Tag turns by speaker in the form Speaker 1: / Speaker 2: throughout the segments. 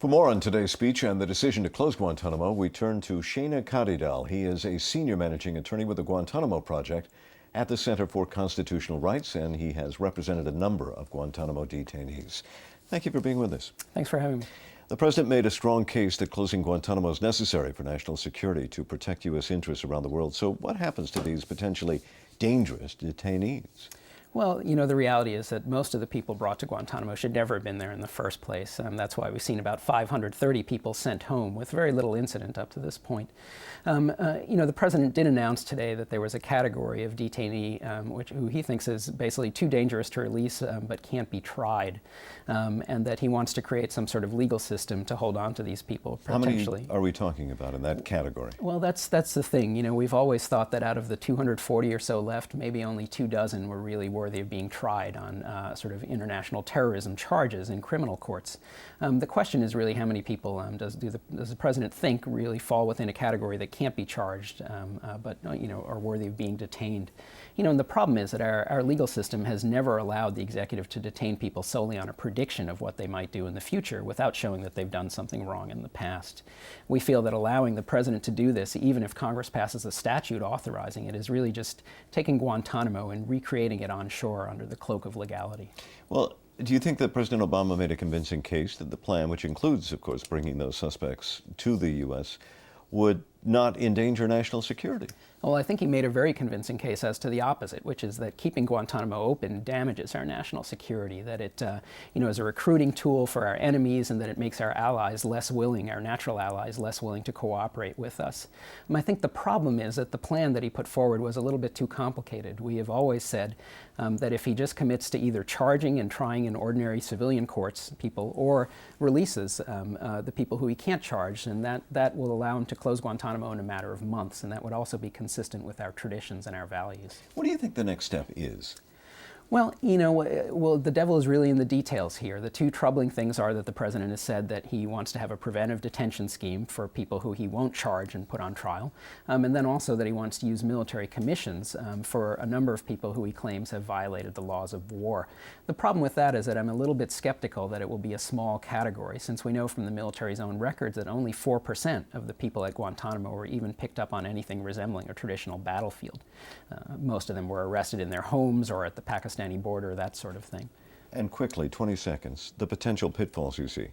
Speaker 1: For more on today's speech and the decision to close Guantanamo, we turn to Shayana Kadidal. He is a senior managing attorney with the Guantanamo Project at the Center for Constitutional Rights, and he has represented a number of Guantanamo detainees. Thank you for being with us.
Speaker 2: Thanks for having me.
Speaker 1: The president made a strong case that closing Guantanamo is necessary for national security to protect U.S. interests around the world. So what happens to these potentially dangerous detainees?
Speaker 2: Well, you know, the reality is that most of the people brought to Guantanamo should never have been there in the first place. That's why we've seen about 530 people sent home with very little incident up to this point. The president did announce today that there was a category of detainee who he thinks is basically too dangerous to release but can't be tried, and that he wants to create some sort of legal system to hold on to these people potentially.
Speaker 1: How many are we talking about in that category?
Speaker 2: Well, that's the thing. You know, we've always thought that out of the 240 or so left, maybe only 24 were really worthy of being tried on sort of international terrorism charges in criminal courts. The question is really how many people does the president think really fall within a category that can't be charged but are worthy of being detained. You know, and the problem is that our legal system has never allowed the executive to detain people solely on a prediction of what they might do in the future without showing that they've done something wrong in the past. We feel that allowing the president to do this, even if Congress passes a statute authorizing it, is really just taking Guantanamo and recreating it on shore under the cloak of legality.
Speaker 1: Well, do you think that President Obama made a convincing case that the plan, which includes, of course, bringing those suspects to the U.S., would not endanger national security?
Speaker 2: Well, I think he made a very convincing case as to the opposite, which is that keeping Guantanamo open damages our national security, that it is a recruiting tool for our enemies, and that it makes our allies less willing, our natural allies less willing to cooperate with us. And I think the problem is that the plan that he put forward was a little bit too complicated. We have always said that if he just commits to either charging and trying in ordinary civilian courts people, or releases the people who he can't charge, then that will allow him to close Guantanamo in a matter of months, and that would also be consistent with our traditions and our values.
Speaker 1: What do you think the next step is?
Speaker 2: Well, the devil is really in the details here. The two troubling things are that the president has said that he wants to have a preventive detention scheme for people who he won't charge and put on trial, and then also that he wants to use military commissions for a number of people who he claims have violated the laws of war. The problem with that is that I'm a little bit skeptical that it will be a small category, since we know from the military's own records that only 4% of the people at Guantanamo were even picked up on anything resembling a traditional battlefield. Most of them were arrested in their homes or at the Pakistani border, that sort of thing.
Speaker 1: And quickly, 20 seconds, the potential pitfalls you see.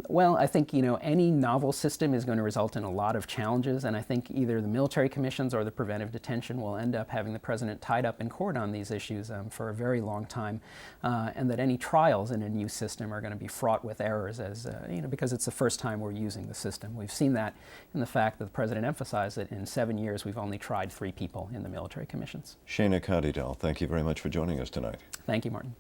Speaker 2: Well, I think, any novel system is going to result in a lot of challenges, and I think either the military commissions or the preventive detention will end up having the president tied up in court on these issues for a very long time, and that any trials in a new system are going to be fraught with errors because it's the first time we're using the system. We've seen that in the fact that the president emphasized that in 7 years we've only tried 3 people in the military commissions.
Speaker 1: Shayana Kadidal, thank you very much for joining us tonight.
Speaker 2: Thank you, Martin.